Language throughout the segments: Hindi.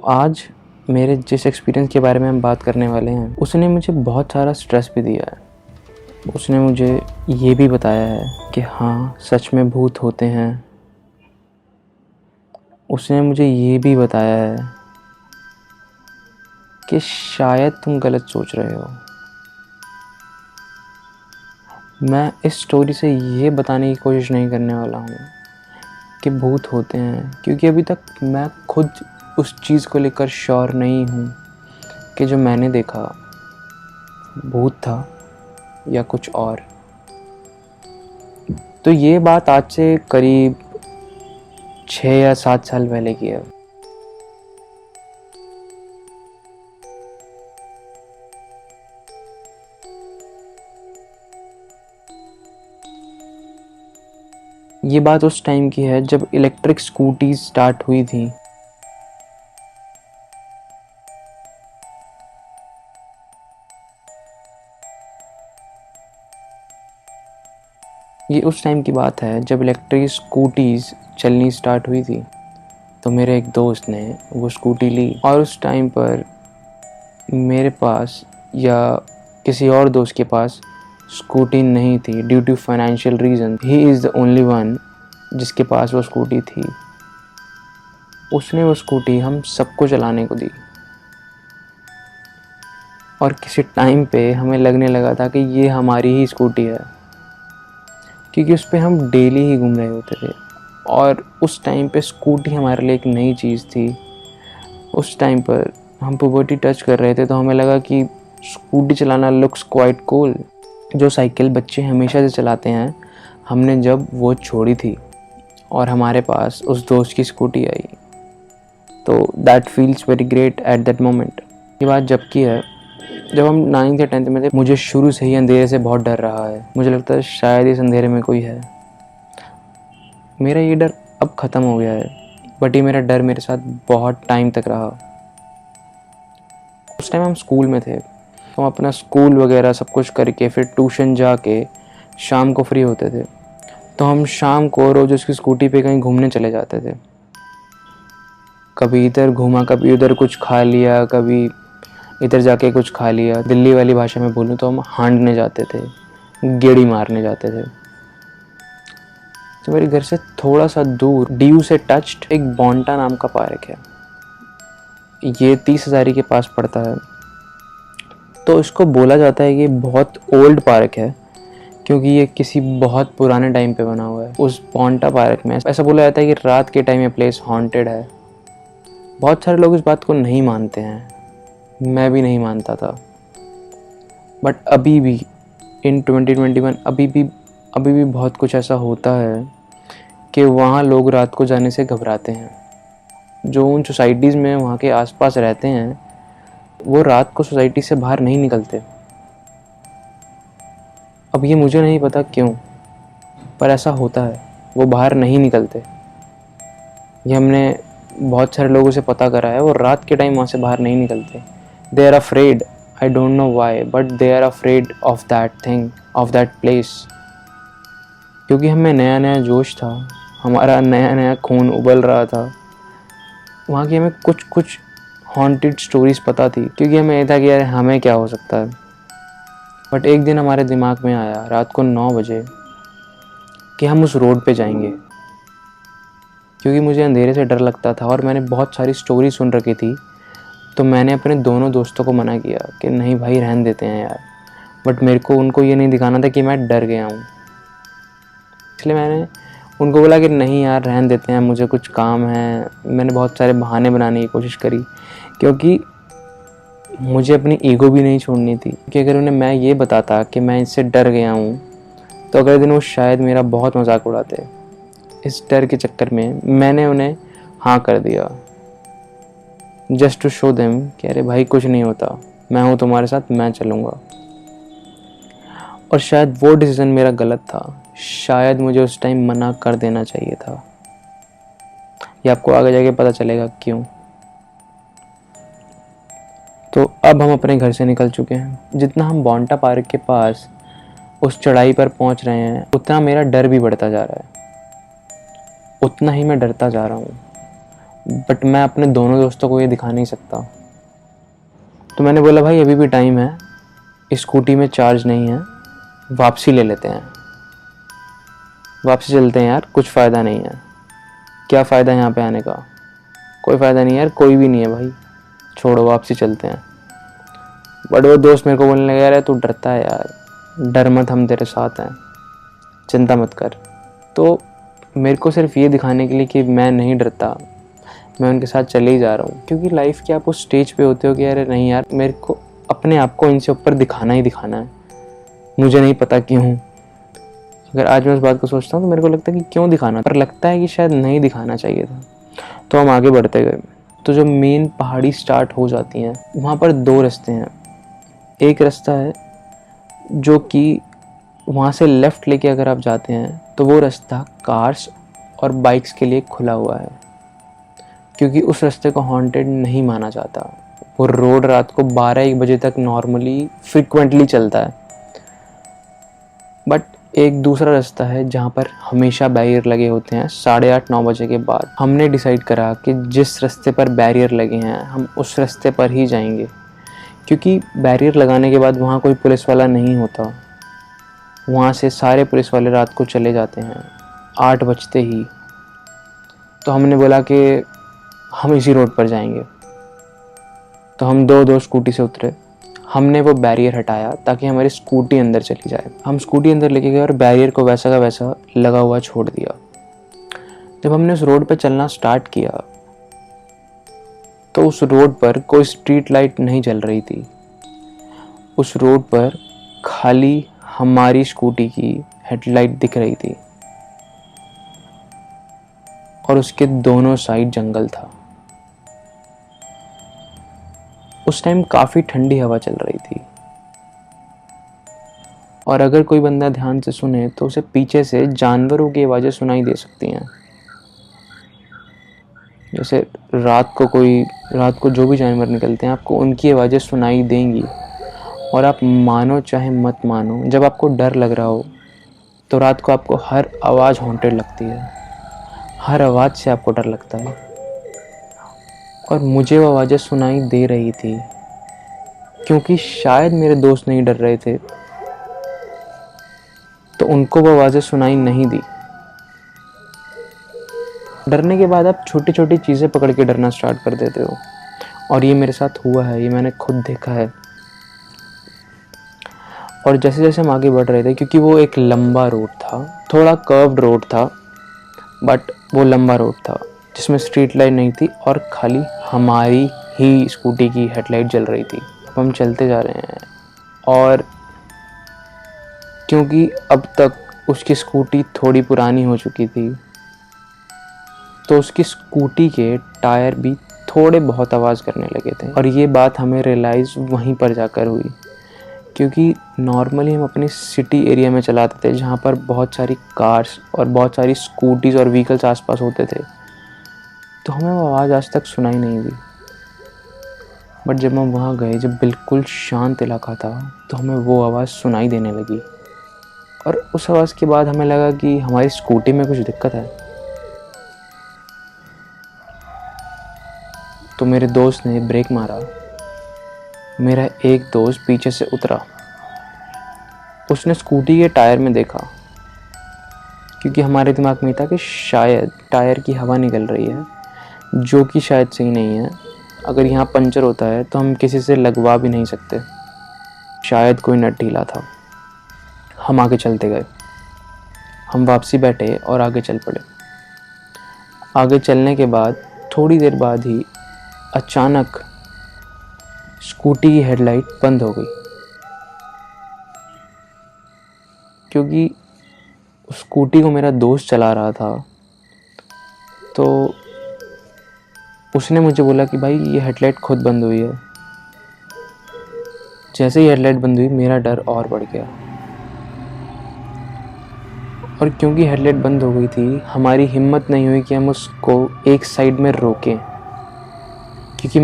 आज मेरे जिस एक्सपीरियंस के बारे में हम बात करने वाले हैं उसने मुझे बहुत सारा स्ट्रेस भी दिया है। उसने मुझे ये भी बताया है कि हाँ, सच में भूत होते हैं। उसने मुझे ये भी बताया है कि शायद तुम गलत सोच रहे हो। मैं इस स्टोरी से ये बताने की कोशिश नहीं करने वाला हूँ कि भूत होते हैं, क्योंकि अभी तक मैं खुद उस चीज़ को लेकर श्योर नहीं हूँ कि जो मैंने देखा भूत था या कुछ और। तो ये बात आज से करीब 6 या 7 साल पहले की है। ये बात उस टाइम की है जब इलेक्ट्रिक स्कूटीज स्टार्ट हुई थी। ये उस टाइम की बात है जब इलेक्ट्रिक स्कूटीज चलनी स्टार्ट हुई थी। तो मेरे एक दोस्त ने वो स्कूटी ली और उस टाइम पर मेरे पास या किसी और दोस्त के पास स्कूटी नहीं थी। Due to financial reason he is the only one जिसके पास वो स्कूटी थी। उसने वो स्कूटी हम सबको चलाने को दी और किसी टाइम पे हमें लगने लगा था कि ये हमारी ही स्कूटी है, क्योंकि उस पर हम डेली ही घूम रहे होते थे। और उस टाइम पे स्कूटी हमारे लिए एक नई चीज़ थी। उस टाइम पर हम पुबर्टी टच कर रहे थे, तो हमें लगा कि स्कूटी चलाना लुक्स क्वाइट कूल। जो साइकिल बच्चे हमेशा से चलाते हैं, हमने जब वो छोड़ी थी और हमारे पास उस दोस्त की स्कूटी आई, तो that feels very great at that moment. ये बात जब की है जब हम 9th या 10th में थे। मुझे शुरू से ही अंधेरे से बहुत डर रहा है। मुझे लगता है शायद इस अंधेरे में कोई है। मेरा ये डर अब ख़त्म हो गया है, बट ये मेरा डर मेरे साथ बहुत टाइम तक रहा। उस टाइम हम स्कूल में थे, तो हम अपना स्कूल वगैरह सब कुछ करके फिर ट्यूशन जाके शाम को फ्री होते थे। तो हम शाम को रोज़ उसकी स्कूटी पे कहीं घूमने चले जाते थे। कभी इधर घूमा, कभी उधर कुछ खा लिया, कभी इधर जाके कुछ खा लिया। दिल्ली वाली भाषा में बोलूँ तो हम हांडने जाते थे, गेड़ी मारने जाते थे। तो मेरे घर से थोड़ा सा दूर डीयू से टच्ड एक बोंटा नाम का पार्क है। ये 30 हज़ारी के पास पड़ता है। तो इसको बोला जाता है कि बहुत ओल्ड पार्क है, क्योंकि ये किसी बहुत पुराने टाइम पे बना हुआ है। उस बोंटा पार्क में ऐसा बोला जाता है कि रात के टाइम ये प्लेस हॉन्टेड है। बहुत सारे लोग इस बात को नहीं मानते हैं, मैं भी नहीं मानता था। बट अभी भी इन 2021 अभी भी बहुत कुछ ऐसा होता है कि वहाँ लोग रात को जाने से घबराते हैं। जो उन सोसाइटीज़ में वहाँ के आसपास रहते हैं, वो रात को सोसाइटी से बाहर नहीं निकलते। अब ये मुझे नहीं पता क्यों, पर ऐसा होता है, वो बाहर नहीं निकलते। ये हमने बहुत सारे लोगों से पता करा है, वो रात के टाइम वहाँ से बाहर नहीं निकलते। They are afraid, I don't know why, but they are afraid of that thing, of that place. क्योंकि हमें नया नया जोश था, हमारा नया नया खून उबल रहा था। वहाँ की हमें कुछ कुछ हॉन्टेड स्टोरीज पता थी, क्योंकि हमें ये था कि यार हमें क्या हो सकता है। बट एक दिन हमारे दिमाग में आया रात को 9 बजे कि हम उस रोड पे जाएंगे, क्योंकि मुझे अंधेरे से डर लगता था और मैंने बहुत सारी स्टोरी सुन रखी थी। तो मैंने अपने दोनों दोस्तों को मना किया कि नहीं भाई, रहन देते हैं यार। बट मेरे को उनको ये नहीं दिखाना था कि मैं डर गया हूँ, इसलिए मैंने उनको बोला कि नहीं यार, रहन देते हैं, मुझे कुछ काम है। मैंने बहुत सारे बहाने बनाने की कोशिश करी, क्योंकि मुझे अपनी ईगो भी नहीं छोड़नी थी। कि अगर उन्हें मैं ये बताता कि मैं इससे डर गया हूँ, तो अगले दिन वो शायद मेरा बहुत मजाक उड़ाते। इस डर के चक्कर में मैंने उन्हें हाँ कर दिया, जस्ट टू शो देम कि अरे भाई कुछ नहीं होता, मैं हूँ तुम्हारे साथ, मैं चलूँगा। और शायद वो डिसीज़न मेरा गलत था। शायद मुझे उस टाइम मना कर देना चाहिए था। ये आपको आगे जाके पता चलेगा क्यों। तो अब हम अपने घर से निकल चुके हैं। जितना हम बोंटा पार्क के पास उस चढ़ाई पर पहुंच रहे हैं, उतना मेरा डर भी बढ़ता जा रहा है, उतना ही मैं डरता जा रहा हूँ। बट मैं अपने दोनों दोस्तों को ये दिखा नहीं सकता। तो मैंने बोला भाई अभी भी टाइम है, स्कूटी में चार्ज नहीं है, वापसी ले लेते हैं, वापसी चलते हैं यार, कुछ फ़ायदा नहीं है। क्या फ़ायदा है यहाँ पे आने का? कोई फ़ायदा नहीं यार, कोई भी नहीं है भाई, छोड़ो वापसी चलते हैं। बट वो दोस्त मेरे को बोलने लगा यार तू डरता है यार, डर मत, हम तेरे साथ हैं, चिंता मत कर। तो मेरे को सिर्फ ये दिखाने के लिए कि मैं नहीं डरता, मैं उनके साथ चले ही जा रहा हूँ। क्योंकि लाइफ के आप उस स्टेज पे होते हो कि अरे नहीं यार, मेरे को अपने आप को इनसे ऊपर दिखाना ही दिखाना है। मुझे नहीं पता क्यों, अगर आज मैं उस बात को सोचता हूँ तो मेरे को लगता है कि क्यों दिखाना, पर लगता है कि शायद नहीं दिखाना चाहिए था। तो हम आगे बढ़ते गए। तो जो मेन पहाड़ी स्टार्ट हो जाती हैं वहाँ पर 2 रास्ते हैं। एक रास्ता है जो कि वहाँ से लेफ़्ट लेके अगर आप जाते हैं तो वो रास्ता कार्स और बाइक्स के लिए खुला हुआ है, क्योंकि उस रास्ते को हॉन्टेड नहीं माना जाता। वो रोड रात को 12-1 बजे तक नॉर्मली फ्रिक्वेंटली चलता है। बट एक दूसरा रास्ता है जहाँ पर हमेशा बैरियर लगे होते हैं 8:30-9 बजे के बाद। हमने डिसाइड करा कि जिस रास्ते पर बैरियर लगे हैं हम उस रास्ते पर ही जाएंगे, क्योंकि बैरियर लगाने के बाद वहाँ कोई पुलिस वाला नहीं होता। वहाँ से सारे पुलिस वाले रात को चले जाते हैं 8 बजते ही। तो हमने बोला कि हम इसी रोड पर जाएंगे। तो हम दो स्कूटी से उतरे, हमने वो बैरियर हटाया ताकि हमारी स्कूटी अंदर चली जाए। हम स्कूटी अंदर लेके गए और बैरियर को वैसा का वैसा लगा हुआ छोड़ दिया। जब हमने उस रोड पर चलना स्टार्ट किया तो उस रोड पर कोई स्ट्रीट लाइट नहीं जल रही थी। उस रोड पर खाली हमारी स्कूटी की हेडलाइट दिख रही थी और उसके दोनों साइड जंगल था। उस टाइम काफ़ी ठंडी हवा चल रही थी और अगर कोई बंदा ध्यान से सुने तो उसे पीछे से जानवरों की आवाज़ें सुनाई दे सकती हैं। जैसे रात को जो भी जानवर निकलते हैं आपको उनकी आवाज़ें सुनाई देंगी। और आप मानो चाहे मत मानो, जब आपको डर लग रहा हो तो रात को आपको हर आवाज़ हॉन्टेड लगती है, हर आवाज़ से आपको डर लगता है। और मुझे वो आवाज़ें सुनाई दे रही थी क्योंकि शायद मेरे दोस्त नहीं डर रहे थे तो उनको वो आवाज़ें सुनाई नहीं दी। डरने के बाद आप छोटी छोटी चीज़ें पकड़ के डरना स्टार्ट कर देते हो, और ये मेरे साथ हुआ है, ये मैंने खुद देखा है। और जैसे जैसे हम आगे बढ़ रहे थे, क्योंकि वो एक लंबा रोड था, थोड़ा कर्व्ड रोड था, बट वो लंबा रोड था जिसमें स्ट्रीट लाइट नहीं थी और खाली हमारी ही स्कूटी की हेडलाइट जल रही थी। अब हम चलते जा रहे हैं और क्योंकि अब तक उसकी स्कूटी थोड़ी पुरानी हो चुकी थी तो उसकी स्कूटी के टायर भी थोड़े बहुत आवाज़ करने लगे थे। और ये बात हमें रियलाइज़ वहीं पर जाकर हुई, क्योंकि नॉर्मली हम अपनी सिटी एरिया में चलाते थे जहाँ पर बहुत सारी कार्स और बहुत सारी स्कूटीज़ और व्हीकल्स आसपास होते थे, तो हमें वो आवाज़ आज तक सुनाई नहीं दी। बट जब हम वहाँ गए, जब बिल्कुल शांत इलाका था, तो हमें वो आवाज़ सुनाई देने लगी। और उस आवाज़ के बाद हमें लगा कि हमारी स्कूटी में कुछ दिक्कत है। तो मेरे दोस्त ने ब्रेक मारा। मेरा एक दोस्त पीछे से उतरा, उसने स्कूटी के टायर में देखा, क्योंकि हमारे दिमाग में था कि शायद टायर की हवा निकल रही है, जो कि शायद सही नहीं है। अगर यहाँ पंचर होता है तो हम किसी से लगवा भी नहीं सकते, शायद कोई नट ढीला था। हम आगे चलते गए, हम वापसी बैठे और आगे चल पड़े। आगे चलने के बाद थोड़ी देर बाद ही अचानक स्कूटी की हेडलाइट बंद हो गई, क्योंकि स्कूटी को मेरा दोस्त चला रहा था। तो उसने मुझे बोला कि भाई ये हेडलाइट खुद बंद हुई है। जैसे ही हेडलाइट बंद हुई मेरा डर और बढ़ गया, और क्योंकि हेडलाइट बंद हो गई थी हमारी हिम्मत नहीं हुई कि हम उसको एक साइड में रोकें, क्योंकि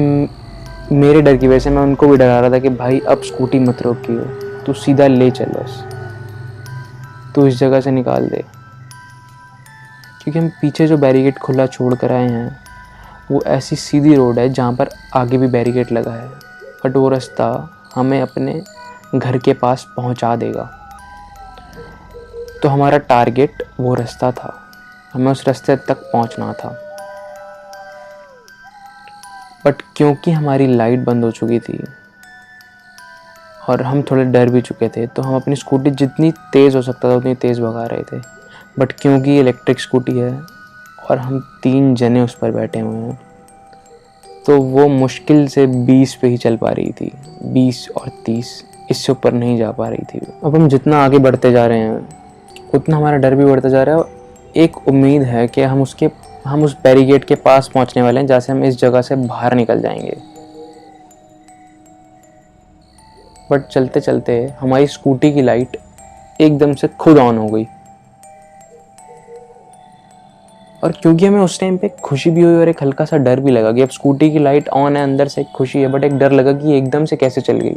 मेरे डर की वजह से मैं उनको भी डरा रहा था कि भाई अब स्कूटी मत रोकियो, तू सीधा ले चल, बस तू इस जगह से निकाल दे। क्योंकि हम पीछे जो बैरिकेड खुला छोड़ कर आए हैं वो ऐसी सीधी रोड है जहाँ पर आगे भी बैरिकेड लगा है, बट वो रास्ता हमें अपने घर के पास पहुँचा देगा। तो हमारा टारगेट वो रास्ता था, हमें उस रास्ते तक पहुँचना था। बट क्योंकि हमारी लाइट बंद हो चुकी थी और हम थोड़े डर भी चुके थे, तो हम अपनी स्कूटी जितनी तेज़ हो सकता था उतनी तेज़ भगा रहे थे। बट क्योंकि इलेक्ट्रिक स्कूटी है और हम 3 जने उस पर बैठे हुए हैं, तो वो मुश्किल से 20 पे ही चल पा रही थी। 20 और 30, इससे ऊपर नहीं जा पा रही थी। अब हम जितना आगे बढ़ते जा रहे हैं उतना हमारा डर भी बढ़ता जा रहा है। और एक उम्मीद है कि हम उस बैरिकेड के पास पहुंचने वाले हैं जहाँ से हम इस जगह से बाहर निकल जाएंगे। बट चलते चलते हमारी स्कूटी की लाइट एकदम से खुद ऑन हो गई। और क्योंकि हमें उस टाइम पे खुशी भी हुई और एक हल्का सा डर भी लगा कि अब स्कूटी की लाइट ऑन है, अंदर से एक खुशी है, बट एक डर लगा कि एकदम से कैसे चल गई।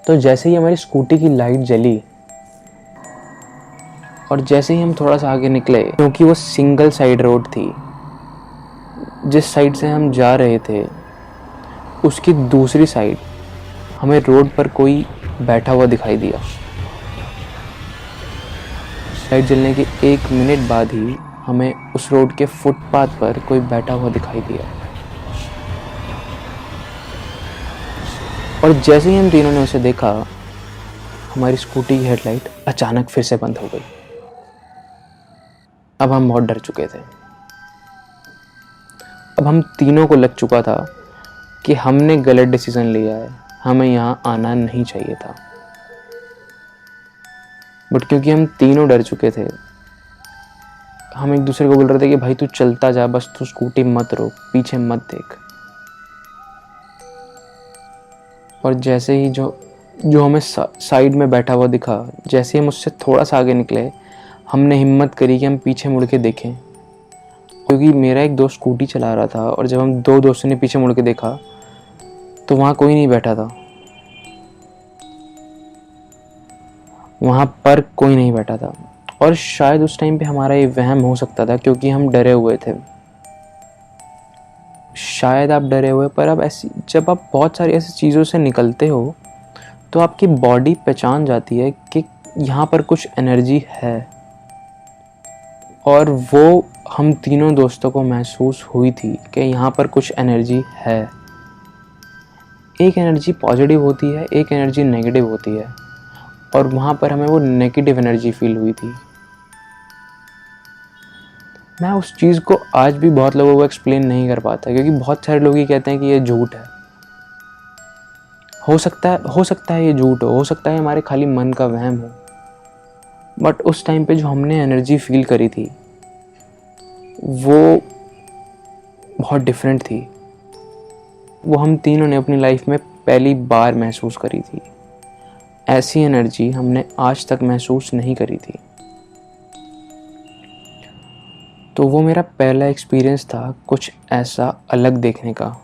तो जैसे ही हमारी स्कूटी की लाइट जली और जैसे ही हम थोड़ा सा आगे निकले, क्योंकि वो सिंगल साइड रोड थी, जिस साइड से हम जा रहे थे उसकी दूसरी साइड हमें रोड पर कोई बैठा हुआ दिखाई दिया। लाइट जलने के 1 मिनट बाद ही हमें उस रोड के फुटपाथ पर कोई बैठा हुआ दिखाई दिया। और जैसे ही हम तीनों ने उसे देखा, हमारी स्कूटी की हेडलाइट अचानक फिर से बंद हो गई। अब हम बहुत डर चुके थे। अब हम तीनों को लग चुका था कि हमने गलत डिसीजन लिया है, हमें यहाँ आना नहीं चाहिए था। बट क्योंकि हम तीनों डर चुके थे, हम एक दूसरे को बोल रहे थे कि भाई तू चलता जा, बस तू स्कूटी मत रोक, पीछे मत देख। और जैसे ही जो हमें साइड में बैठा हुआ दिखा, जैसे ही हम उससे थोड़ा सा आगे निकले, हमने हिम्मत करी कि हम पीछे मुड़ के देखें। क्योंकि मेरा एक दोस्त स्कूटी चला रहा था और जब हम 2 दोस्तों ने पीछे मुड़ के देखा तो वहाँ कोई नहीं बैठा था, वहाँ पर कोई नहीं बैठा था। और शायद उस टाइम पे हमारा ये वहम हो सकता था क्योंकि हम डरे हुए थे। शायद आप डरे हुए, पर अब जब आप बहुत सारी ऐसी चीज़ों से निकलते हो तो आपकी बॉडी पहचान जाती है कि यहाँ पर कुछ एनर्जी है। और वो हम तीनों दोस्तों को महसूस हुई थी कि यहाँ पर कुछ एनर्जी है। एक एनर्जी पॉजिटिव होती है, एक एनर्जी नेगेटिव होती है, और वहाँ पर हमें वो नेगेटिव एनर्जी फील हुई थी। मैं उस चीज़ को आज भी बहुत लोगों को एक्सप्लेन नहीं कर पाता, क्योंकि बहुत सारे लोग ही कहते हैं कि ये झूठ है। हो सकता है ये झूठ हो सकता है हमारे खाली मन का वहम हो। बट उस टाइम पे जो हमने एनर्जी फील करी थी वो बहुत डिफरेंट थी। वो हम तीनों ने अपनी लाइफ में पहली बार महसूस करी थी। ऐसी एनर्जी हमने आज तक महसूस नहीं करी थी। तो वो मेरा पहला एक्सपीरियंस था कुछ ऐसा अलग देखने का।